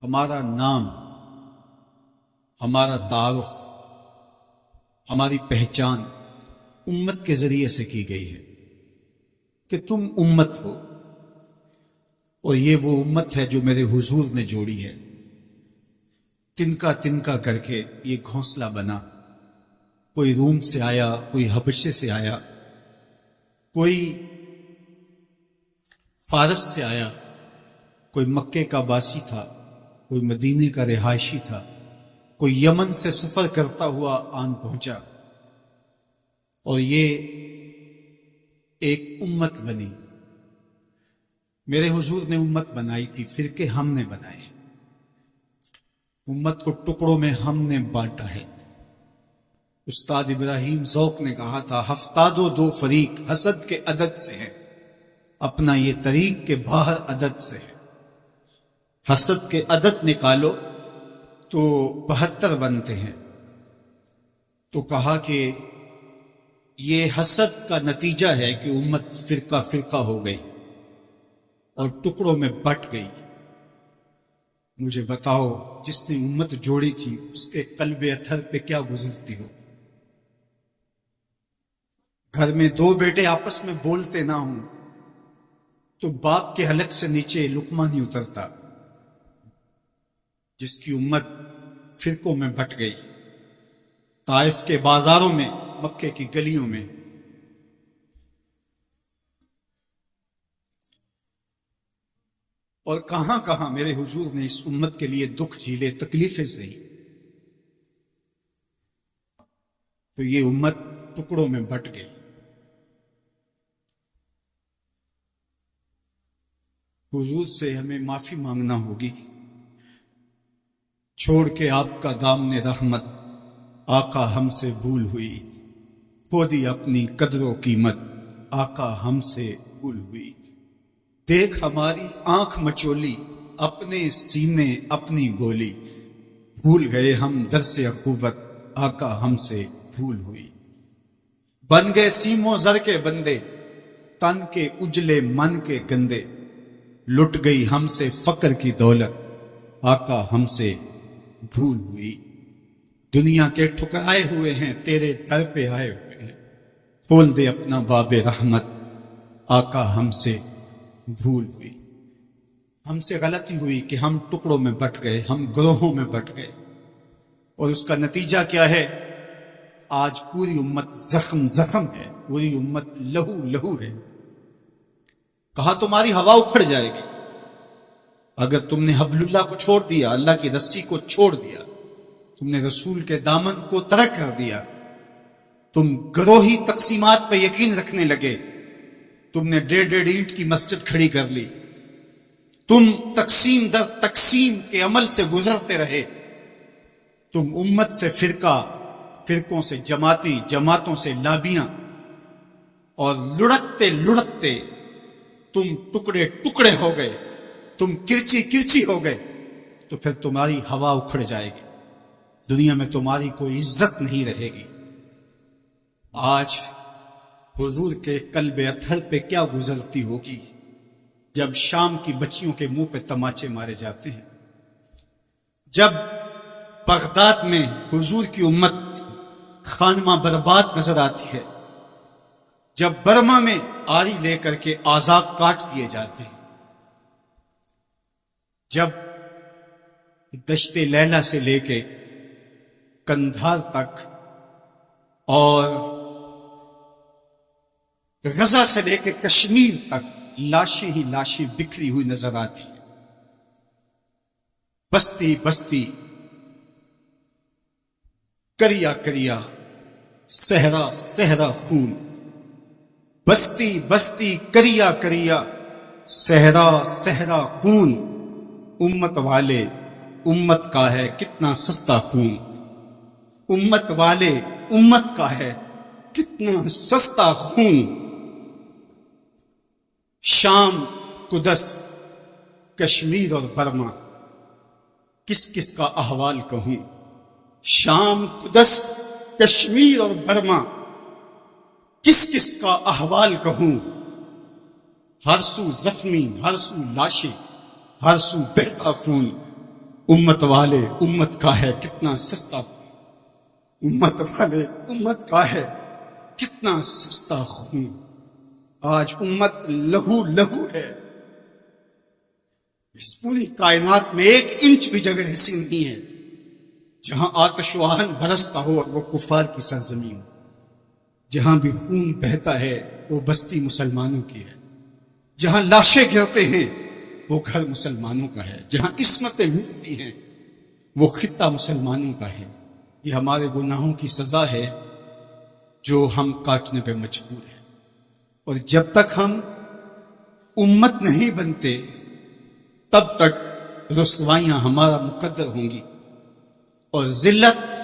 ہمارا نام، ہمارا تعارف، ہماری پہچان امت کے ذریعے سے کی گئی ہے کہ تم امت ہو، اور یہ وہ امت ہے جو میرے حضور نے جوڑی ہے۔ تنکا تنکا کر کے یہ گھونسلہ بنا، کوئی روم سے آیا، کوئی حبشے سے آیا، کوئی فارس سے آیا، کوئی مکے کا باسی تھا، کوئی مدینے کا رہائشی تھا، کوئی یمن سے سفر کرتا ہوا آن پہنچا، اور یہ ایک امت بنی۔ میرے حضور نے امت بنائی تھی، فرقے ہم نے بنائے، امت کو ٹکڑوں میں ہم نے بانٹا ہے۔ استاد ابراہیم ذوق نے کہا تھا، ہفتادو دو فریق حسد کے عدد سے ہے، اپنا یہ طریق کے باہر عدد سے ہے۔ حسد کے عدد نکالو تو 72 بنتے ہیں، تو کہا کہ یہ حسد کا نتیجہ ہے کہ امت فرقہ فرقہ ہو گئی اور ٹکڑوں میں بٹ گئی۔ مجھے بتاؤ، جس نے امت جوڑی تھی اس کے قلب اطہر پہ کیا گزرتی ہو؟ گھر میں دو بیٹے آپس میں بولتے نہ ہوں تو باپ کے حلق سے نیچے لقمہ نہیں اترتا۔ جس کی امت فرقوں میں بٹ گئی، طائف کے بازاروں میں، مکے کی گلیوں میں، اور کہاں کہاں میرے حضور نے اس امت کے لیے دکھ جھیلے، تکلیفیں سہی، تو یہ امت ٹکڑوں میں بٹ گئی۔ حضور سے ہمیں معافی مانگنا ہوگی، چھوڑ کے آپ کا دامن رحمت، آقا ہم سے بھول ہوئی، کھو دی اپنی قدر و قیمت، آقا ہم سے بھول ہوئی۔ دیکھ ہماری آنکھ مچولی، اپنے سینے اپنی گولی، بھول گئے ہم درس عقوبت، آقا ہم سے بھول ہوئی۔ بن گئے سیم و زر کے بندے، تن کے اجلے من کے گندے، لٹ گئی ہم سے فقر کی دولت، آقا ہم سے بھول ہوئی۔ دنیا کے ٹھکرائے ہوئے ہیں، تیرے در پہ آئے ہوئے ہیں، کھول دے اپنا باب رحمت، آقا ہم سے بھول ہوئی۔ ہم سے غلطی ہوئی کہ ہم ٹکڑوں میں بٹ گئے، ہم گروہوں میں بٹ گئے، اور اس کا نتیجہ کیا ہے؟ آج پوری امت زخم زخم ہے، پوری امت لہو لہو ہے۔ کہا تمہاری ہوا اکھڑ جائے گی اگر تم نے حبل اللہ کو چھوڑ دیا، اللہ کی رسی کو چھوڑ دیا، تم نے رسول کے دامن کو ترک کر دیا، تم گروہی تقسیمات پہ یقین رکھنے لگے، تم نے 1.5 اینٹ کی مسجد کھڑی کر لی، تم تقسیم در تقسیم کے عمل سے گزرتے رہے، تم امت سے فرقہ، فرقوں سے جماعتی، جماعتوں سے لابیاں، اور لڑکتے لڑکتے تم ٹکڑے ٹکڑے ہو گئے، تم کرچی کرچی ہو گئے، تو پھر تمہاری ہوا اکھڑ جائے گی، دنیا میں تمہاری کوئی عزت نہیں رہے گی۔ آج حضور کے قلب اطہر پہ کیا گزرتی ہوگی جب شام کی بچیوں کے منہ پہ تماچے مارے جاتے ہیں، جب بغداد میں حضور کی امت خانمہ برباد نظر آتی ہے، جب برما میں آری لے کر کے اعضاء کاٹ دیے جاتے ہیں، جب دشت لیلہ سے لے کے کندھار تک اور غزہ سے لے کے کشمیر تک لاشیں ہی لاشیں بکھری ہوئی نظر آتی ہیں، بستی بستی، کریا کریا، صحرا صحرا خون، بستی بستی، کریا کریا، صحرا صحرا خون، امت والے، امت کا ہے کتنا سستا خون، امت والے، امت کا ہے کتنا سستا خون۔ شام، قدس، کشمیر اور برما، کس کس کا احوال کہوں؟ شام، قدس، کشمیر اور برما، کس کس کا احوال کہوں؟ ہر سو زخمی، ہر سو لاشیں، ہر سو بہتا خون، امت والے امت کا ہے کتنا سستا، امت والے امت کا ہے کتنا سستا خون، آج امت لہو لہو ہے، اس پوری کائنات میں 1 انچ بھی جگہ ایسی نہیں ہے جہاں آتش و آہن برستا ہو اور وہ کفار کی سرزمین، جہاں بھی خون بہتا ہے وہ بستی مسلمانوں کی ہے، جہاں لاشیں گرتے ہیں وہ گھر مسلمانوں کا ہے، جہاں عصمتیں ملتی ہیں وہ خطہ مسلمانوں کا ہے۔ یہ ہمارے گناہوں کی سزا ہے جو ہم کاٹنے پہ مجبور ہیں، اور جب تک ہم امت نہیں بنتے تب تک رسوائیاں ہمارا مقدر ہوں گی اور ذلت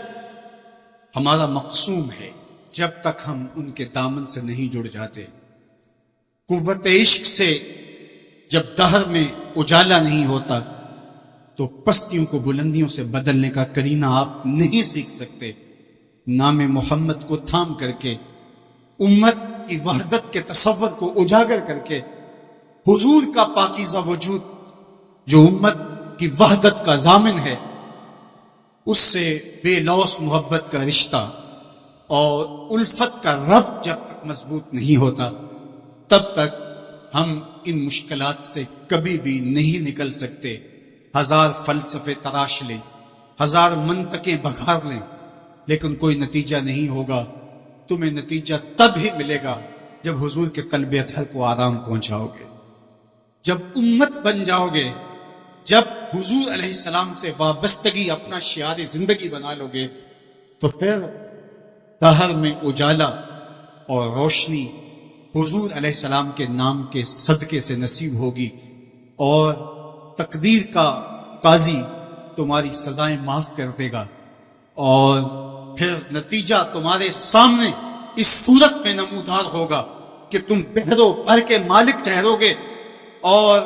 ہمارا مقسوم ہے جب تک ہم ان کے دامن سے نہیں جڑ جاتے۔ قوت عشق سے جب دہر میں اجالا نہیں ہوتا تو پستیوں کو بلندیوں سے بدلنے کا کرینہ آپ نہیں سیکھ سکتے۔ نام محمد کو تھام کر کے، امت کی وحدت کے تصور کو اجاگر کر کے، حضور کا پاکیزہ وجود جو امت کی وحدت کا ضامن ہے، اس سے بے لوث محبت کا رشتہ اور الفت کا ربط جب تک مضبوط نہیں ہوتا تب تک ہم ان مشکلات سے کبھی بھی نہیں نکل سکتے۔ 1000 فلسفے تراش لیں، 1000 منطقیں بگھار لیں، لیکن کوئی نتیجہ نہیں ہوگا۔ تمہیں نتیجہ تب ہی ملے گا جب حضور کے قلب اطہر کو آرام پہنچاؤ گے، جب امت بن جاؤ گے، جب حضور علیہ السلام سے وابستگی اپنا شعار زندگی بنا لو گے، تو پھر دہر میں اجالا اور روشنی حضور علیہ السلام کے نام کے صدقے سے نصیب ہوگی، اور تقدیر کا قاضی تمہاری سزائیں معاف کر دے گا، اور پھر نتیجہ تمہارے سامنے اس صورت میں نمودار ہوگا کہ تم بحر و بر کے مالک ٹھہرو گے، اور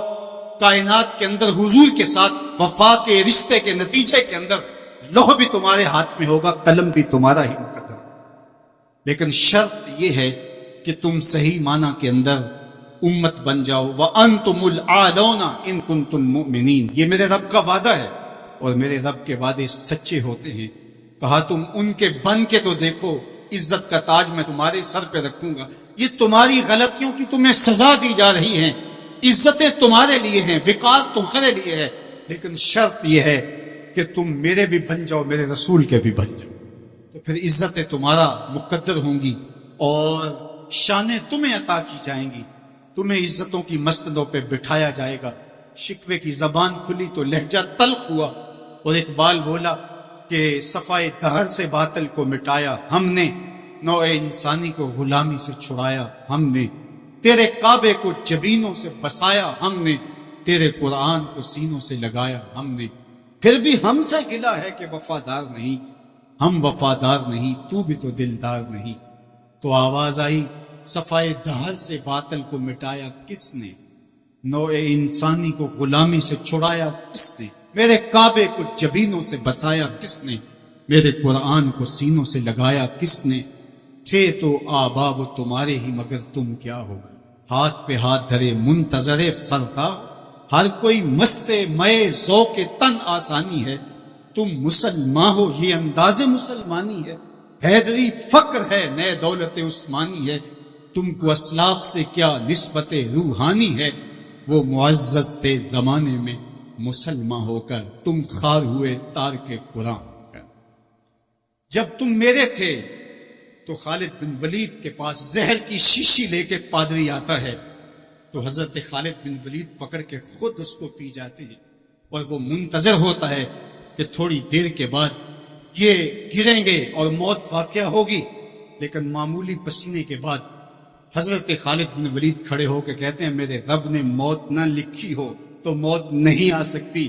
کائنات کے اندر حضور کے ساتھ وفا کے رشتے کے نتیجے کے اندر لوح بھی تمہارے ہاتھ میں ہوگا، قلم بھی تمہارا ہی مقدر۔ لیکن شرط یہ ہے کہ تم صحیح معنی کے اندر امت بن جاؤ۔ وَأَنْتُمُ الْعَالَوْنَ إِن كُنتُم مُؤْمِنِينَ، یہ میرے رب کا وعدہ ہے، اور میرے رب کے وعدے سچے ہوتے ہیں۔ کہا تم ان کے بن کے تو دیکھو، عزت کا تاج میں تمہارے سر پہ رکھوں گا۔ یہ تمہاری غلطیوں کی تمہیں سزا دی جا رہی ہیں، عزتیں تمہارے لیے ہیں، وقار تمہارے لیے ہے، لیکن شرط یہ ہے کہ تم میرے بھی بن جاؤ، میرے رسول کے بھی بن جاؤ، تو پھر عزتیں تمہارا مقدر ہوں گی اور شانیں تمہیں عطا کی جائیں گی، تمہیں عزتوں کی مسندوں پہ بٹھایا جائے گا۔ شکوے کی زبان کھلی تو لہجہ تلخ ہوا، اور اقبال بولا کہ صفائے دہر سے باطل کو مٹایا ہم نے، نوع انسانی کو غلامی سے چھڑایا ہم نے، تیرے کعبے کو جبینوں سے بسایا ہم نے، تیرے قرآن کو سینوں سے لگایا ہم نے، پھر بھی ہم سے گلا ہے کہ وفادار نہیں، ہم وفادار نہیں، تو بھی تو دلدار نہیں۔ تو آواز آئی، صفائے دہر سے باطل کو مٹایا کس نے، نوع انسانی کو غلامی سے چھڑایا کس نے، میرے کعبے کو جبینوں سے بسایا کس نے، میرے قرآن کو سینوں سے لگایا کس نے، تھے تو آبا وہ تمہارے ہی مگر تم کیا ہو، ہاتھ پہ ہاتھ دھرے منتظر فردا، ہر کوئی مست مئے ذوق تن آسانی ہے، تم مسلمان ہو یہ انداز مسلمانی ہے، حیدری فقر ہے نئے دولت عثمانی ہے، تم کو اسلاف سے کیا نسبت روحانی ہے، وہ معزز تھے زمانے میں مسلمان ہو کر، تم خار ہوئے تارک قرآن ہو کر۔ جب تم میرے تھے تو خالد بن ولید کے پاس زہر کی شیشی لے کے پادری آتا ہے تو حضرت خالد بن ولید پکڑ کے خود اس کو پی جاتے ہیں، اور وہ منتظر ہوتا ہے کہ تھوڑی دیر کے بعد یہ گریں گے اور موت واقع ہوگی، لیکن معمولی پسینے کے بعد حضرت خالد بن ولید کھڑے ہو کے کہتے ہیں میرے رب نے موت نہ لکھی ہو تو موت نہیں آ سکتی،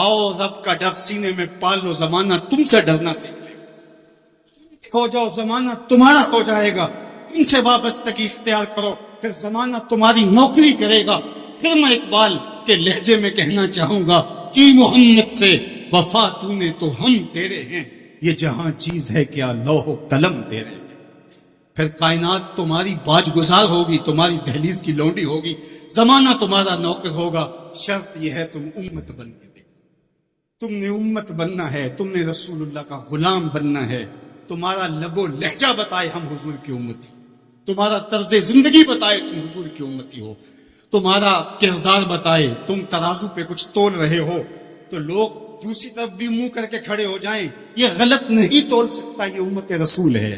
آؤ رب کا ڈر سینے میں پال لو، زمانہ تم سے ڈرنا سیکھ لے گا، ہو جاؤ زمانہ تمہارا ہو جائے گا، ان سے وابستگی اختیار کرو، پھر زمانہ تمہاری نوکری کرے گا۔ پھر میں اقبال کے لہجے میں کہنا چاہوں گا کہ محمد سے وفا تو نے تو ہم تیرے ہیں، یہ جہاں چیز ہے کیا لوح و قلم تیرے ہیں، پھر کائنات تمہاری باج گزار ہوگی، تمہاری دہلیز کی لونڈی ہوگی، زمانہ تمہارا نوکر ہوگا، شرط یہ ہے تم امت بن کے دیکھو۔ تم نے امت بننا ہے، تم نے رسول اللہ کا غلام بننا ہے. تمہارا لب و لہجہ بتائے ہم حضور کی امتی، تمہارا طرز زندگی بتائے تم حضور کی امتی ہو، تمہارا کردار بتائے. تم ترازو پہ کچھ تول رہے ہو تو لوگ دوسری طرف بھی منہ کر کے کھڑے ہو جائیں، یہ غلط نہیں تول سکتا، یہ امت رسول ہے.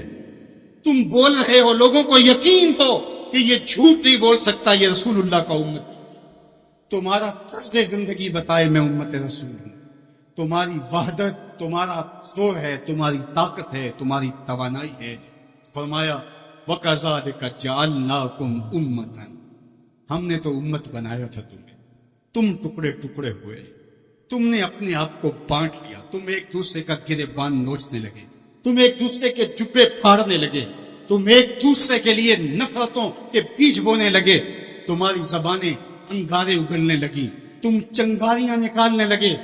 تم بول رہے ہو، لوگوں کو یقین ہو کہ یہ جھوٹ نہیں بول سکتا، یہ رسول اللہ کا امتی. تمہارا طرز زندگی بتائے میں امت رسول ہوں. تمہاری وحدت، تمہارا زور ہے، تمہاری طاقت ہے، تمہاری توانائی ہے. فرمایا وَكَذَلِكَ جَعَلْنَاكُمْ أُمَّةً، ہم نے تو امت بنایا تھا تمہیں، تم ٹکڑے ٹکڑے ہوئے، تم نے اپنے آپ کو بانٹ لیا، تم ایک دوسرے کا گریبان نوچنے لگے، تم ایک دوسرے کے جبے پھاڑنے لگے، تم ایک دوسرے کے لیے نفرتوں کے بیج بونے لگے. تمہاری زبانیں انگارے اگلنے لگی، تم چنگاریاں نکالنے لگے.